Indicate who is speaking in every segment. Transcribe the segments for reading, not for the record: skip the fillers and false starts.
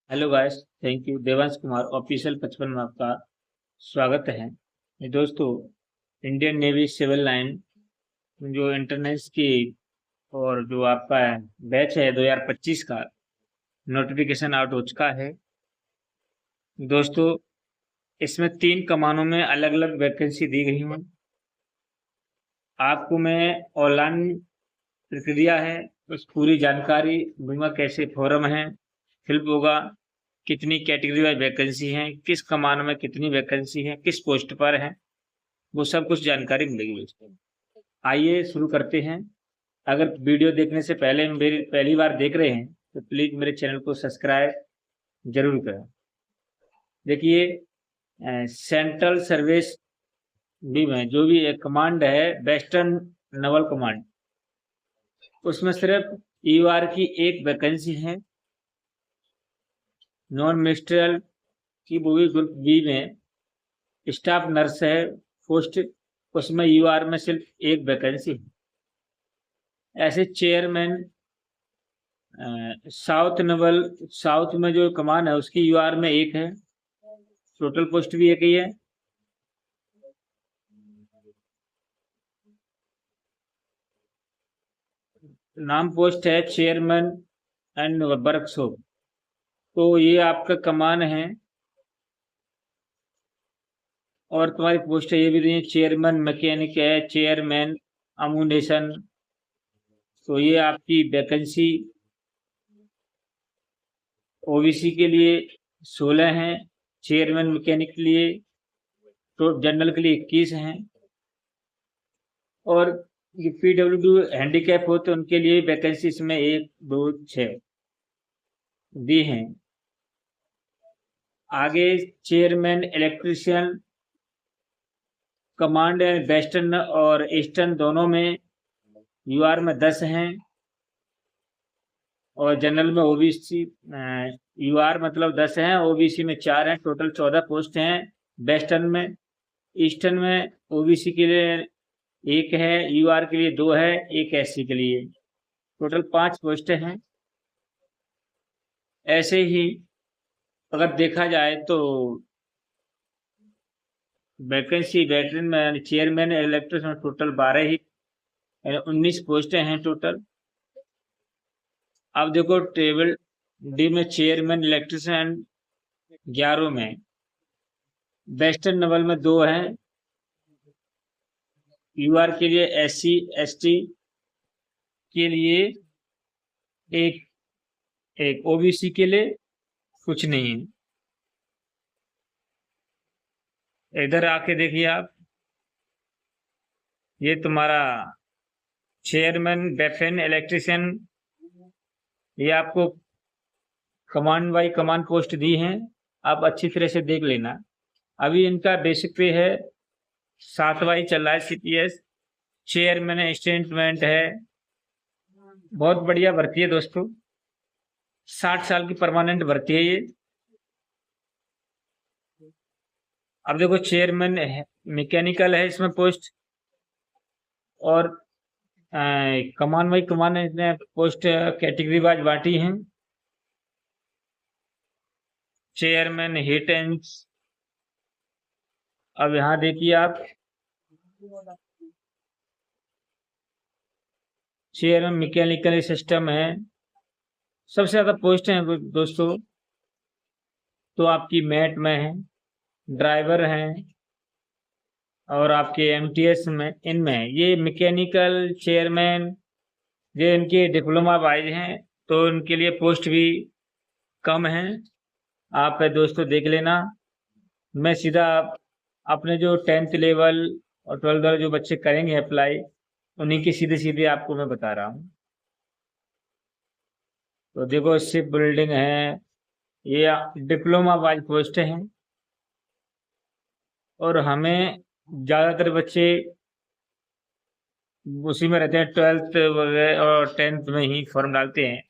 Speaker 1: Hello guys, thank you. Devansh Kumar official 55 में आपका स्वागत है। ये दोस्तों, इंडियन नेवी सिविल लाइन जो इंटरनेट की और जो आपका बैच है 2025 का नोटिफिकेशन आउट हो चुका है। दोस्तों, इसमें 3 कमानों में अलग अलग वैकेंसी दी गई हैं। आपको मैं ऑनलाइन प्रक्रिया है उस पूरी जानकारी दूंगा, कैसे फॉर्म है फिल होगा, कितनी कैटेगरी वाइज वैकेंसी है, किस कमान में कितनी वैकेंसी है, किस पोस्ट पर है, वो सब कुछ जानकारी मिलेगी दोस्तों। आइए शुरू करते हैं। अगर वीडियो देखने से पहले मेरी पहली बार देख रहे हैं तो प्लीज मेरे चैनल को सब्सक्राइब जरूर करें। देखिए, सेंट्रल सर्विस भी में जो भी एक कमांड है वेस्टर्न नवल कमांड, उसमें सिर्फ ईआर की एक वैकेंसी है। नॉन मिनिस्ट्रियल की मूवी ग्रुप बी में स्टाफ नर्स है पोस्ट, उसमें यूआर में सिर्फ एक वैकेंसी है। ऐसे चेयरमैन साउथ नवल साउथ में जो कमान है उसकी यूआर में एक है, टोटल पोस्ट भी एक ही है। नाम पोस्ट है चेयरमैन एंड वर्कशॉप, तो ये आपका कमान है। और तुम्हारी पोस्ट है ये भी नहीं, चेयरमैन मैकेनिक है, चेयरमैन अमूनेशन। तो ये आपकी वैकेंसी ओबीसी के लिए 16 हैं, चेयरमैन मैकेनिक के लिए, तो जनरल के लिए 21 हैं, और ये पीडब्ल्यूडी हैंडीकैप हो तो उनके लिए वैकेंसी इसमें 1 2 6 दी हैं। आगे चेयरमैन इलेक्ट्रीशियन कमांड वेस्टर्न और ईस्टर्न दोनों में यूआर में 10 हैं, और जनरल में ओबीसी यूआर मतलब 10 हैं, ओबीसी में 4 हैं, टोटल 14 पोस्ट हैं वेस्टर्न में। ईस्टर्न में ओबीसी के लिए 1 है, यूआर के लिए 2 है, 1 एससी के लिए, टोटल 5 पोस्टें हैं। ऐसे ही अगर देखा जाए तो वैकेंसी वेटरन में चेयरमैन इलेक्ट्रिशियन में टोटल 12 ही 19 पोस्टें हैं टोटल। अब देखो टेबल डी में चेयरमैन इलेक्ट्रिशियन 11 में, वेस्टर्न नवल में 2 हैं, यूआर के लिए एससी एसटी के लिए एक एक ओबीसी के लिए कुछ नहीं है। इधर आके देखिए आप, ये तुम्हारा चेयरमैन वेफेन इलेक्ट्रिशियन, ये आपको कमांड बाई कमांड पोस्ट दी हैं, आप अच्छी तरह से देख लेना। अभी इनका बेसिक पे है 7वां चल रहा है सीपीएस, चेयरमैन स्टेटमेंट है। बहुत बढ़िया भर्ती है दोस्तों, 60 साल की परमानेंट भर्ती है ये। अब देखो चेयरमैन मैकेनिकल है इसमें पोस्ट, और कमान बाई कमान इसने पोस्ट कैटेगरी वाइज बांटी हैं। चेयरमैन हीट एंड, अब यहाँ देखिए आप, चेयरमैन मैकेनिकल सिस्टम है, सबसे ज्यादा पोस्ट हैं दोस्तों। तो आपकी मैट में है, ड्राइवर हैं, और आपके एमटीएस में, इनमें ये मैकेनिकल चेयरमैन ये इनके डिप्लोमा वाइज हैं, तो इनके लिए पोस्ट भी कम है। आप दोस्तों देख लेना। मैं सीधा अपने जो 10th लेवल और 12th वाले जो बच्चे करेंगे अप्लाई, उन्हीं की सीधे सीधे आपको मैं बता रहा हूँ। तो देखो शिप बिल्डिंग है, ये डिप्लोमा वाइज पोस्ट हैं, और हमें ज़्यादातर बच्चे उसी में रहते हैं, 12th वगैरह और 10th में ही फॉर्म डालते हैं।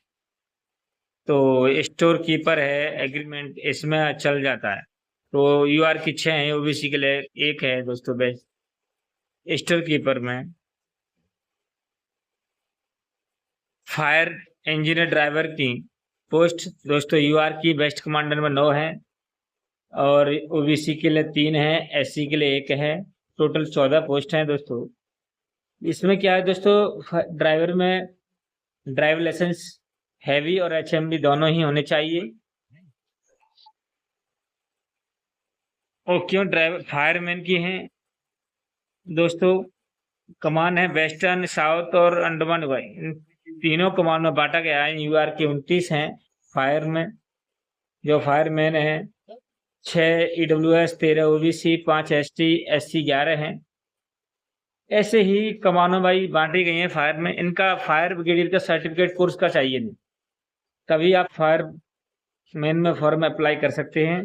Speaker 1: तो स्टोर कीपर है, एग्रीमेंट इसमें चल जाता है। तो यूआर की 6 है, ओबीसी के लिए 1 है दोस्तों बेस्ट स्टोर कीपर में। फायर इंजीनियर ड्राइवर की पोस्ट दोस्तों यूआर की बेस्ट कमांडर में 9 है और ओबीसी के लिए 3 है, एससी के लिए 1 है। टोटल 14 पोस्ट हैं दोस्तों। इसमें क्या है दोस्तों, ड्राइवर में ड्राइवर लाइसेंस हैवी और एचएमडी दोनों ही होने चाहिए। और क्यों ड्राइवर फायरमैन की हैं दोस्तों, कमान है वेस्टर्न, साउथ और अंडमान निकोबार, इन तीनों कमान में बांटा गया है। यूआर के 29 हैं फायर में, जो फायरमैन है 6 ईडब्ल्यूएस, 13 ओबीसी, 5 एसटी, एससी 11 हैं। ऐसे ही कमानों भाई बांटी गई हैं फायर में। इनका फायर ब्रिगेडियर का सर्टिफिकेट कोर्स का चाहिए नहीं, तभी आप फायर मैन में फॉर्म अप्लाई कर सकते हैं।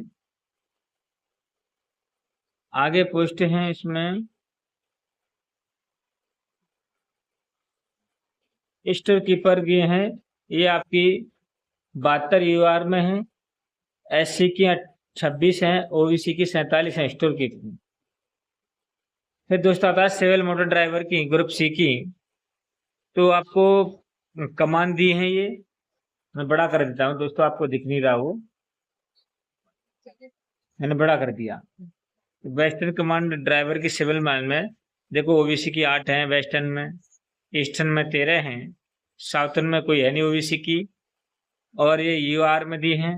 Speaker 1: आगे पोस्ट हैं इसमें स्टोर कीपर की हैं, ये आपकी 72 यूआर में है, एससी की 26 हैं, ओबीसी की 47 हैं स्टोर कीपर। फिर दोस्तों आता है सिविल मोटर ड्राइवर की ग्रुप सी की, तो आपको कमान दी है। ये मैं बड़ा कर देता हूँ दोस्तों, आपको दिख नहीं रहा हो, मैंने बड़ा कर दिया। वेस्टर्न कमांड ड्राइवर की सिविल मैन में देखो ओबीसी की 8 हैं वेस्टर्न में, ईस्टर्न में 13 हैं, साउथर्न में कोई है नहीं ओबीसी की, और ये यूआर में दी हैं।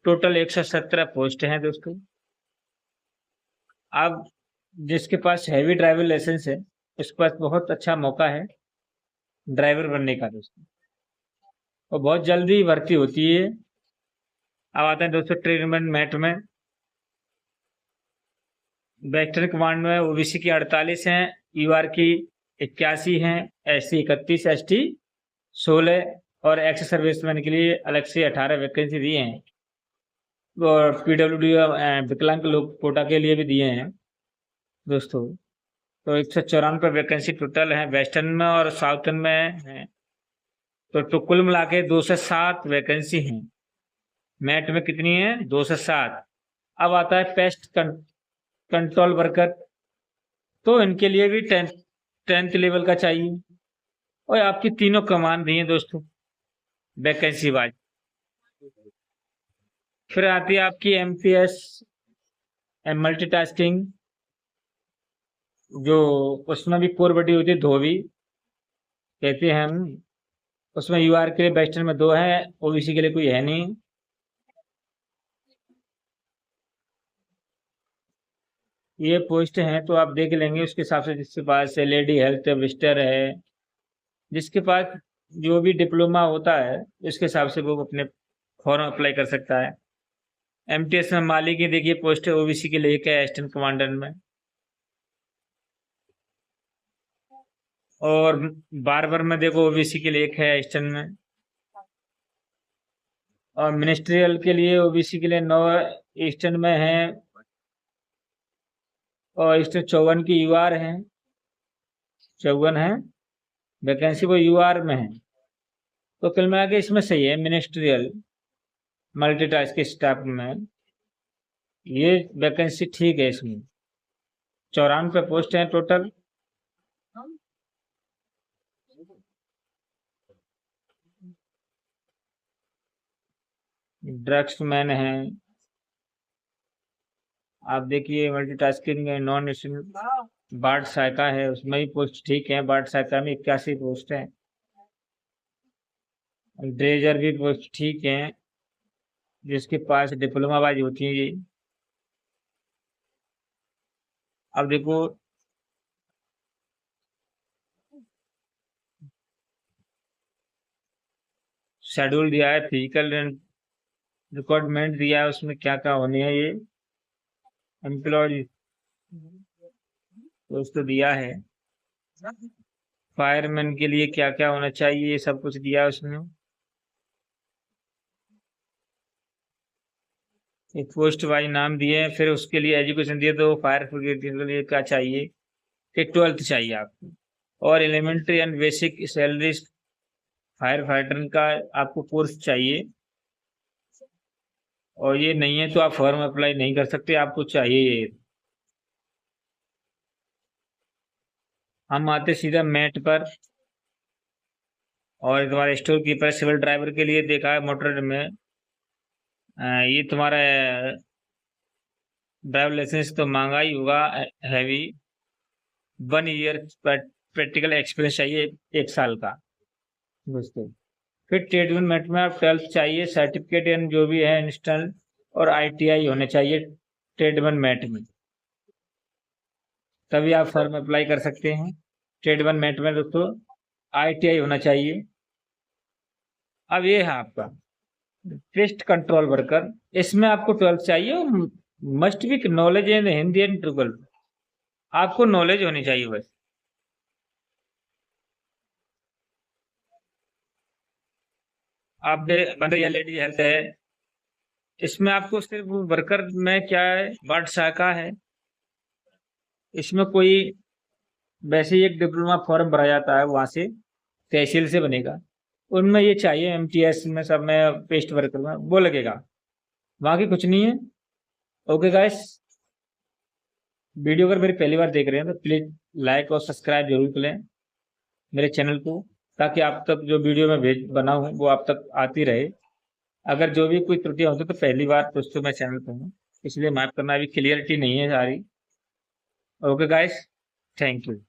Speaker 1: टोटल 117 पोस्ट हैं दोस्तों। अब जिसके पास हैवी ड्राइवर लाइसेंस है उसके पास बहुत अच्छा मौका है ड्राइवर बनने का दोस्तों, और बहुत जल्दी भर्ती होती है। अब आते हैं दोस्तों ट्रेनमेंट मैट में। वेस्टर्न कमांड में ओबीसी की 48 हैं, यूआर की 81 हैं, एससी 31, एसटी 16 और एक्स सर्विसमैन के लिए अलग से 18 वैकेंसी दिए हैं, और पीडब्ल्यूडी विकलांग लोग कोटा के लिए भी दिए हैं दोस्तों। तो 194 वैकेंसी टोटल है वेस्टर्न में और साउथर्न में है। तो कुल मिला के 207 वैकेंसी हैं। मैट में कितनी है? 207। अब आता है पेस्ट कंट्रोल वर्कर, तो इनके लिए भी 10th लेवल का चाहिए, और आपकी तीनों कमान दी है दोस्तों वैकेंसी वाइज। फिर आती है आपकी एमपीएस मल्टीटास्किंग, जो उसमें भी कोर बड़ी होती है, धोबी कहते हैं हम। उसमें यूआर के लिए वेस्टर्न में 2 है, ओबीसी के लिए कोई है नहीं। ये पोस्ट हैं तो आप देख लेंगे उसके हिसाब से, जिसके पास लेडी हेल्थ विजिटर है, जिसके पास जो भी डिप्लोमा होता है उसके हिसाब से वो अपने फॉर्म अप्लाई कर सकता है। एमटीएस में माली की देखिए पोस्ट है, ओबीसी के लिए एक है असिस्टेंट कमांडर में, और बार्बर में देखो ओबीसी के लिए एक है असिस्टेंट में, और मिनिस्ट्रियल के लिए ओबीसी के लिए 9 ईस्टर्न में है, और ईस्टर्न 54 की यूआर है, 54 है वैकेंसी वो यूआर में है। तो कुल मिला के इसमें सही है मिनिस्ट्रियल मल्टीटास्क के स्टाफ में, ये वैकेंसी ठीक है। इसमें 94 पोस्ट हैं टोटल। ड्रग्स मैन है, आप देखिए मल्टीटास्किंग नॉन बार्ड सहायता है, उसमें भी पोस्ट ठीक है। बार्ड सहायता में 81 पोस्ट है। ड्रेजर भी पोस्ट ठीक है, जिसके पास डिप्लोमा वाइज होती है ये। अब देखो शेड्यूल दिया है, फिजिकल रिक्वायरमेंट दिया है, उसमें क्या क्या होने हैं ये एम्प्लॉय दोस्तों दिया है। फायरमैन के लिए क्या क्या होना चाहिए ये सब कुछ दिया है उसमें। एक पोस्ट वाइज नाम दिए हैं, फिर उसके लिए एजुकेशन दिए, तो फायर ब्रिगेड के लिए क्या चाहिए कि 12th चाहिए आपको, और elementary and basic salary fire fighter का आपको कोर्स चाहिए, और ये नहीं है तो आप फॉर्म अप्लाई नहीं कर सकते, आपको चाहिए ये। हम आते सीधा मैट पर। और तुम्हारा स्टोर कीपर सिविल ड्राइवर के लिए देखा है मोटर में। ये तुम्हारा ड्राइवर लाइसेंस तो मांगा ही होगा, हैवी 1 ईयर प्रैक्टिकल एक्सपीरियंस चाहिए, 1 साल का दोस्तों। फिर ट्रेडमैन मेट में आप 12th चाहिए, सर्टिफिकेट एंड जो भी है इंस्टॉल और ITI होने चाहिए ट्रेडमैन मेट में, तभी आप फॉर्म अप्लाई कर सकते हैं। ट्रेडमैन मेट में दोस्तों ITI होना चाहिए। अब ये है आपका पेस्ट कंट्रोल वर्कर, इसमें आपको 12th चाहिए, must be knowledge in Hindi and triple, आपको नॉलेज होनी चाहिए बस। आप बंदे या लेडीज हेल्थ है, इसमें आपको सिर्फ वर्कर में क्या है, वार्ड शाखा है, इसमें कोई वैसे ही एक डिप्लोमा फॉर्म भरा जाता है, वहां से तहसील से बनेगा, उनमें ये चाहिए, MTS में सब में पेस्ट वर्कर में वो लगेगा, बाकी कुछ नहीं है। ओके गाइस, वीडियो अगर मेरी पहली बार देख रहे हैं तो प्लीज लाइक और सब्सक्राइब जरूर करें मेरे चैनल को, ताकि आप तक जो वीडियो मैं बना हूँ वो आप तक आती रहे। अगर जो भी कोई त्रुटियां होती तो पहली बार दोस्तों मैं चैनल पर हूँ, इसलिए माफ करना, अभी क्लियरिटी नहीं है सारी। Okay guys, thank you.